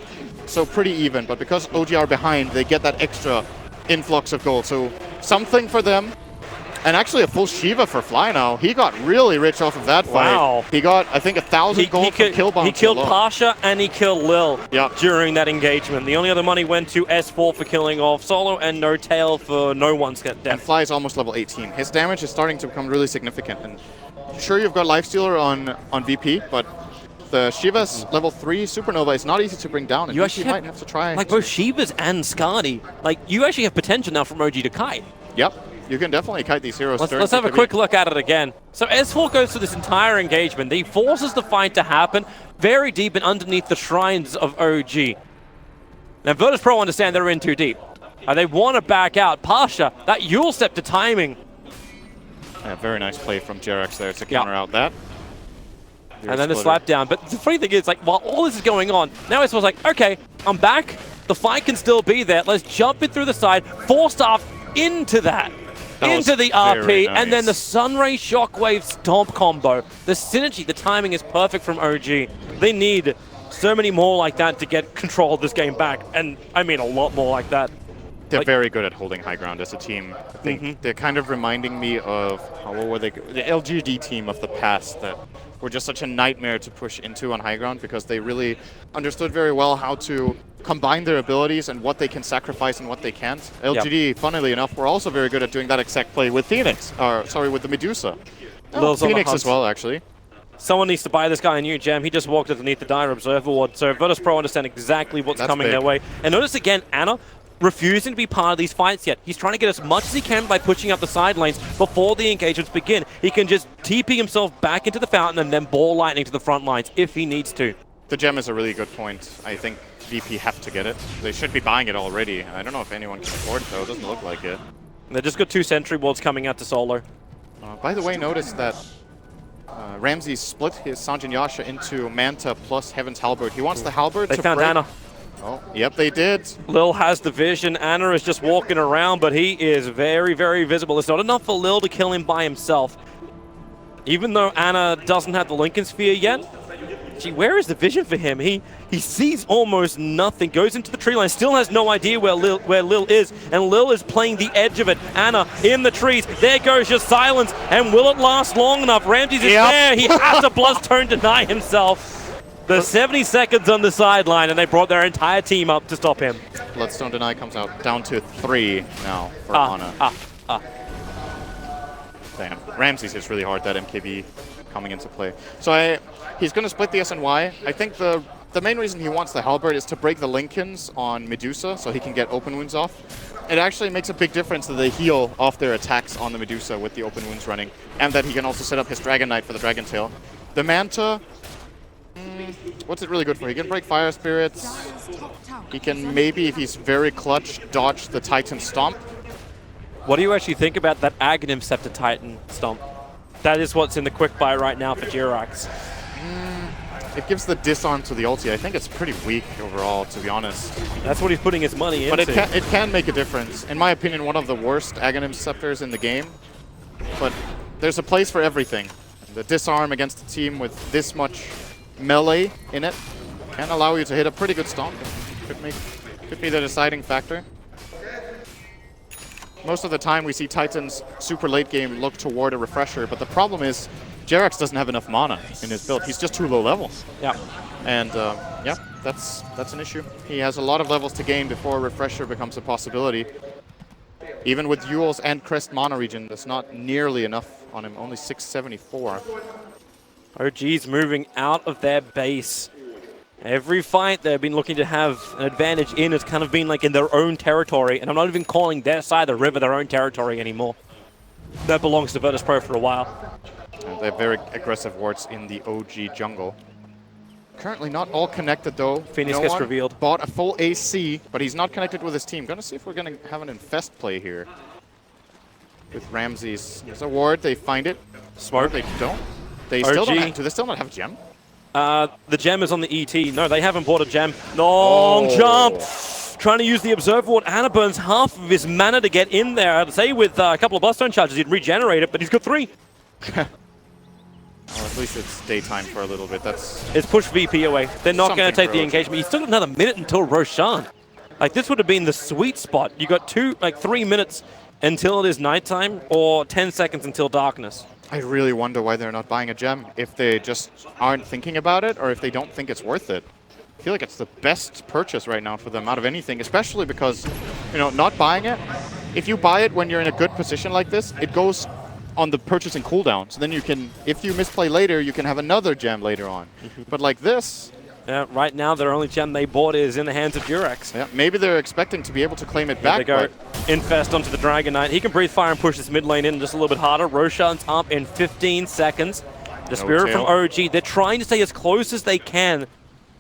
So pretty even, but because OG are behind, they get that extra influx of gold. So something for them. And actually a full Shiva for Fly now. He got really rich off of that fight. Wow. He got, I think, 1,000 gold from kill bounty. He killed Pasha and he killed Lil during that engagement. The only other money went to S4 for killing off Solo and No-Tail for no one's death. And Fly is almost level 18. His damage is starting to become really significant. And sure, you've got Lifestealer on VP, but the Shiva's level 3 Supernova is not easy to bring down, and you might have to try. Like both Shivas and Skadi, like you actually have potential now from OG to kite. Yep, you can definitely kite these heroes. Let's have a quick look at it again. So S4 goes through this entire engagement. He forces the fight to happen very deep and underneath the shrines of OG. Now Virtus Pro understand they're in too deep. They want to back out. Pasha, that Yule Scepter timing. Yeah, very nice play from Jerax there to counter out that. And then the slap down. But the funny thing is, like, while all this is going on, now it's like, okay, I'm back. The fight can still be there. Let's jump it through the side. 4-star into that. Into the RP. Nice. And then the Sunray Shockwave Stomp combo. The synergy, the timing is perfect from OG. They need so many more like that to get control of this game back. And I mean a lot more like that. They're very good at holding high ground as a team. I think they're kind of reminding me of, what were they? The LGD team of the past that were just such a nightmare to push into on high ground because they really understood very well how to combine their abilities and what they can sacrifice and what they can't. LGD, funnily enough, were also very good at doing that exact play with Phoenix. Sorry, with the Medusa. Oh, Phoenix as well, actually. Someone needs to buy this guy a new gem. He just walked underneath the Dire Observer Ward, so Virtus.pro understand exactly what's coming their way. And notice again, Ana refusing to be part of these fights yet. He's trying to get as much as he can by pushing up the side lanes before the engagements begin. He can just TP himself back into the fountain and then ball lightning to the front lines if he needs to. The gem is a really good point. I think VP have to get it. They should be buying it already. I don't know if anyone can afford it though. It doesn't look like it. They just got 2 sentry wards coming out to solo. By the way, notice that Ramsey split his Sanjin Yasha into Manta plus Heaven's Halberd. He wants the Halberd to found break. Ana. Oh, yep, they did. Lil has the vision. Ana is just walking around, but he is very, very visible. It's not enough for Lil to kill him by himself. Even though Ana doesn't have the Lincoln Sphere yet, gee, where is the vision for him? He sees almost nothing, goes into the tree line, still has no idea where Lil is, and Lil is playing the edge of it. Ana in the trees, there goes your silence, and will it last long enough? Ramses is there, he has to plus turn deny himself. The 70 seconds on the sideline, and they brought their entire team up to stop him. Bloodstone Deny comes out down to 3 now for Ana. Damn, Ramses hits really hard, that MKB coming into play. So he's going to split the SNY. I think the main reason he wants the Halberd is to break the Lincolns on Medusa so he can get open wounds off. It actually makes a big difference that they heal off their attacks on the Medusa with the open wounds running, and that he can also set up his Dragon Knight for the Dragon Tail. The Manta, what's it really good for? He can break Fire Spirits. He can maybe, if he's very clutch, dodge the Titan Stomp. What do you actually think about that Aghanim Scepter Titan Stomp? That is what's in the quick buy right now for Jirax. It gives the disarm to the ulti. I think it's pretty weak overall, to be honest. That's what he's putting his money into. But it can make a difference. In my opinion, one of the worst Aghanim Scepters in the game. But there's a place for everything. The disarm against a team with this much melee in it can allow you to hit a pretty good stomp. Could be the deciding factor. Most of the time we see Titans super late game look toward a refresher, but the problem is Jerax doesn't have enough mana in his build. He's just too low level. Yeah. And yeah, that's an issue. He has a lot of levels to gain before a refresher becomes a possibility. Even with Yule's and Crest mana regen, that's not nearly enough on him, only 674. OG's moving out of their base. Every fight they've been looking to have an advantage in has kind of been like in their own territory, and I'm not even calling their side of the river their own territory anymore. That belongs to Virtus.pro for a while. And they have very aggressive wards in the OG jungle. Currently not all connected though. Phoenix gets revealed. Bought a full AC, but he's not connected with his team. Gonna see if we're gonna have an infest play here. With Ramses. There's a ward, they find it. Smart. They don't. They still don't have, do they still not have a gem? The gem is on the ET. No, they haven't bought a gem. Long jump! Trying to use the Observer Ward. Ana burns half of his mana to get in there. I'd say with a couple of Bloodstone charges, he'd regenerate it, but he's got 3. Well, at least it's daytime for a little bit. It's pushed VP away. They're not going to take the engagement. He's still got another minute until Roshan. Like, this would have been the sweet spot. You got 3 minutes until it is nighttime, or 10 seconds until darkness. I really wonder why they're not buying a gem. If they just aren't thinking about it, or if they don't think it's worth it. I feel like it's the best purchase right now for them out of anything, especially because, you know, not buying it. If you buy it when you're in a good position like this, it goes on the purchasing cooldown. So then you can, if you misplay later, you can have another gem later on. But like this... Yeah, right now their only gem they bought is in the hands of Jirax. Yeah, maybe they're expecting to be able to claim it back. They go infest onto the Dragon Knight. He can breathe fire and push this mid lane in just a little bit harder. Roshan's up in 15 seconds. The Spirit from OG, they're trying to stay as close as they can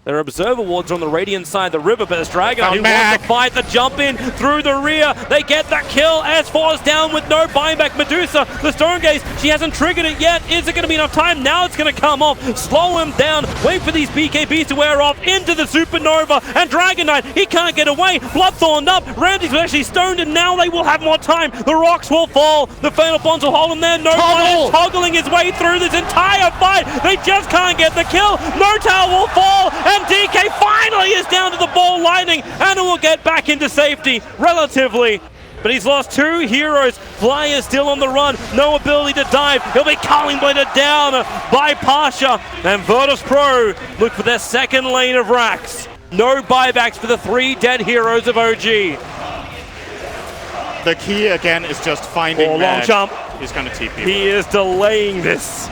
Their observer wards on the Radiant side, the river, but it's Dragon who wants to fight the jump in through the rear. They get that kill. S4 is down with no buyback. Medusa, the Stone Gaze, she hasn't triggered it yet. Is it going to be enough time? Now it's going to come off. Slow him down. Wait for these BKBs to wear off into the Supernova. And Dragon Knight, he can't get away. Bloodthorned up. Ramsey's was actually stoned, and now they will have more time. The rocks will fall. The Fatal Bonds will hold him there. No one is toggling his way through this entire fight. They just can't get the kill. No Tower will fall. And DK finally is down to the ball lightning, and it will get back into safety relatively. But he's lost 2 heroes. Fly is still on the run, no ability to dive. He'll be calling bladed down by Pasha. And Virtus.pro look for their second lane of racks. No buybacks for the 3 dead heroes of OG. The key again is just finding long jump. He's going to TP. He is delaying this.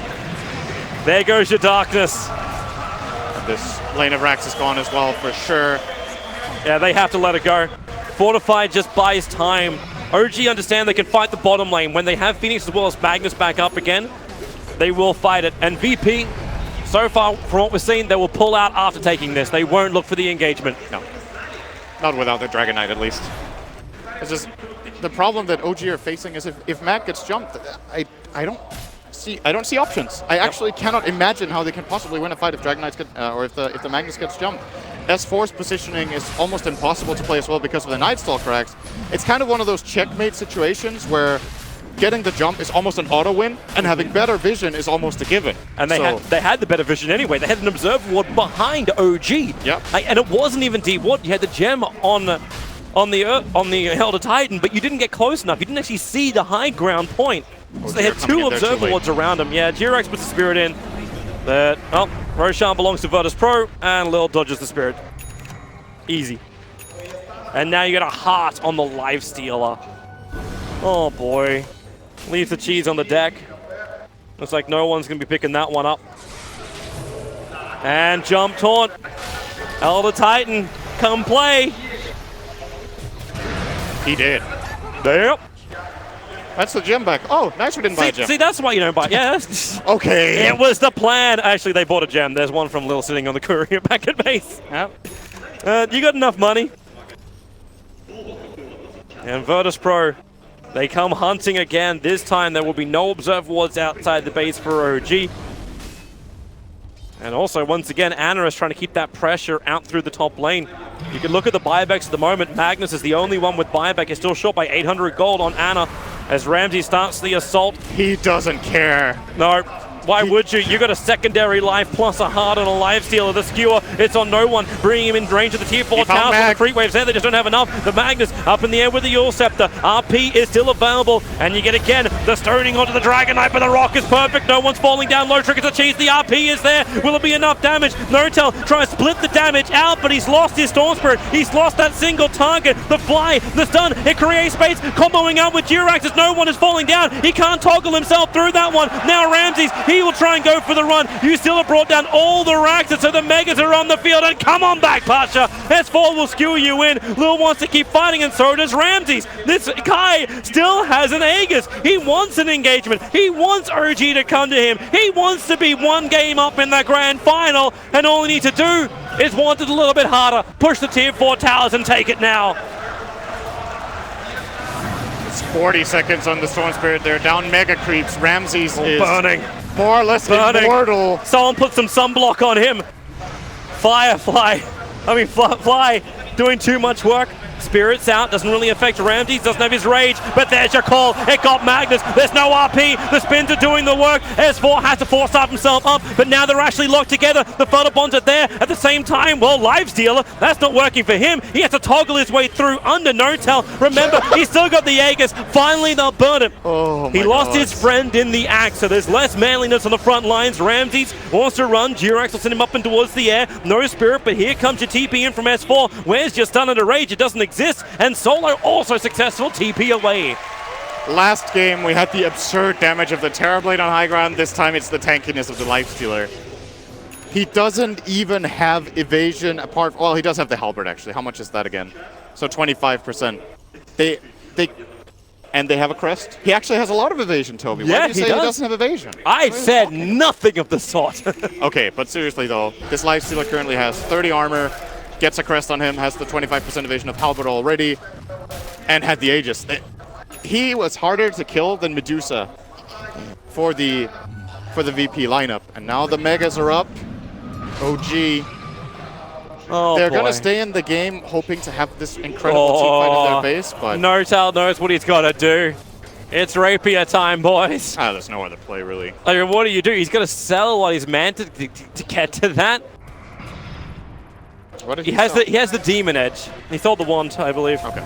There goes your darkness. This lane of racks is gone as well, for sure. Yeah, they have to let it go. Fortified just buys time. OG understand they can fight the bottom lane. When they have Phoenix as well as Magnus back up again, they will fight it. And VP, so far from what we're seeing, they will pull out after taking this. They won't look for the engagement. No. Not without the Dragon Knight, at least. It's just the problem that OG are facing is if Mag gets jumped, I don't see options. I actually cannot imagine how they can possibly win a fight if Dragon Knights get, or if the Magnus gets jumped. S4's positioning is almost impossible to play as well because of the Nightstalker racks. It's kind of one of those checkmate situations where getting the jump is almost an auto win, and having better vision is almost a given. And they had the better vision anyway. They had an observer ward behind OG. Yep. And it wasn't even deep ward. You had the gem on the Elder Titan, but you didn't get close enough. You didn't actually see the high ground point. So they had 2 observer wards around him. Yeah, Jirax puts the Spirit in. But, well, Roshan belongs to Virtus.pro, and Lil dodges the Spirit. Easy. And now you got a heart on the Lifestealer. Oh boy. Leaves the cheese on the deck. Looks like no one's going to be picking that one up. And jump taunt. Elder Titan, come play. He did. Yep. That's the gem back. Oh, nice we didn't buy a gem. See, that's why you don't buy. Yeah. Okay. It was the plan. Actually, they bought a gem. There's one from Lil sitting on the courier back at base. Yep. You got enough money. And Virtus.pro, they come hunting again. This time there will be no observer wards outside the base for OG. And also, once again, Ana is trying to keep that pressure out through the top lane. You can look at the buybacks at the moment. Magnus is the only one with buyback. He's still short by 800 gold on Ana as Ramsey starts the assault. He doesn't care. No. Why would you? You got a secondary life plus a heart and a Lifestealer. The skewer, it's on no one, bringing him in range of the tier 4 towers. The creep waves there, they just don't have enough. The Magnus up in the air with the Yule Scepter. RP is still available, and you get again the stoning onto the Dragon Knight, but the rock is perfect. No one's falling down. Low triggers a cheese. The RP is there. Will it be enough damage? Notel tries to split the damage out, but he's lost his Storm Spirit. He's lost that single target. The fly, the stun, it creates space. Comboing out with Durax as no one is falling down. He can't toggle himself through that one. Now Ramses, he will try and go for the run. You still have brought down all the racks, and so the Megas are on the field. And come on back, Pasha. S4 will skewer you in. Lil wants to keep fighting, and so does Ramses. This guy still has an Aegis. He wants an engagement. He wants OG to come to him. He wants to be one game up in the grand final, and all he needs to do is want it a little bit harder. Push the tier 4 towers and take it now. It's 40 seconds on the Storm Spirit. They're down mega creeps. Ramses is burning. More or less immortal. Someone put some sunblock on him. Fly doing too much work. Spirits out, doesn't really affect Ramsey, doesn't have his rage, but there's your call. It got Magnus. There's no RP. The spins are doing the work. S4 has to force up himself up, but now they're actually locked together. The photo bonds are there at the same time. Well, Lifestealer, that's not working for him. He has to toggle his way through under Notel. Remember, he's still got the Aegis. Finally, they'll burn him. Oh, he lost his friend in the axe, so there's less manliness on the front lines. Ramses wants to run. Durax will send him up and towards the air. No Spirit, but here comes your TP in from S4. Where's your stun under rage? It doesn't exist. And Solo also successful, TP away. Last game, we had the absurd damage of the Terrorblade on high ground. This time, it's the tankiness of the Lifestealer. He doesn't even have evasion apart. Well, he does have the Halberd, actually. How much is that again? So 25%. and they have a crest. He actually has a lot of evasion, Toby. Yeah, Why do you say he doesn't have evasion? I said nothing of the sort. Okay, but seriously though, this Lifestealer currently has 30 armor, gets a crest on him, has the 25% evasion of Halberd already, and had the Aegis. He was harder to kill than Medusa for the VP lineup, and now the Megas are up. OG. Oh, They're boy. going to stay in the game hoping to have this incredible team fight in their base, but... Nortal knows what he's got to do. It's rapier time, boys. there's no other play, really. I mean, what do you do? He's got to sell what he's meant to get to that. What did He has the demon edge. He sold the wand, I believe. Okay.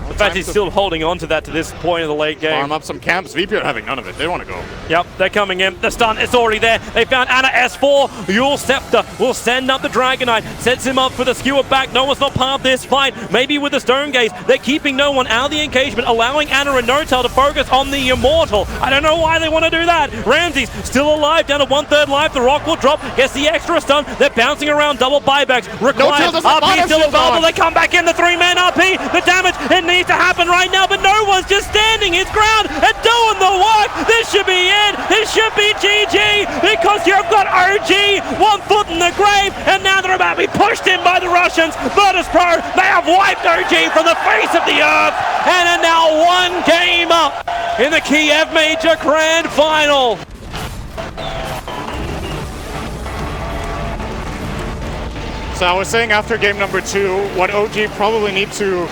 The fact he's still holding on to that to this point of the late game. Farm up some camps. VP are having none of it. They want to go. Yep, they're coming in. The stun is already there. They found Ana S4. Yule Scepter will send up the Dragonite. Sets him up for the skewer back. No one's not part of this fight. Maybe with the Stone Gaze, they're keeping no one out of the engagement, allowing Ana and Nortal to focus on the Immortal. I don't know why they want to do that. Ramsey's still alive, down to 1/3 life. The rock will drop. Gets the extra stun. They're bouncing around. Double buybacks. Required. RP still available. They come back in. The 3-man RP. The damage, it needs to happen right now, but no one's just standing his ground and doing the work. This should be it. This should be GG, because you've got OG 1 foot in the grave, and now they're about to be pushed in by the Russians. Virtus Pro, they have wiped OG from the face of the earth and are now 1 game up in the Kiev Major Grand Final. So I was saying after game number 2, what OG probably need to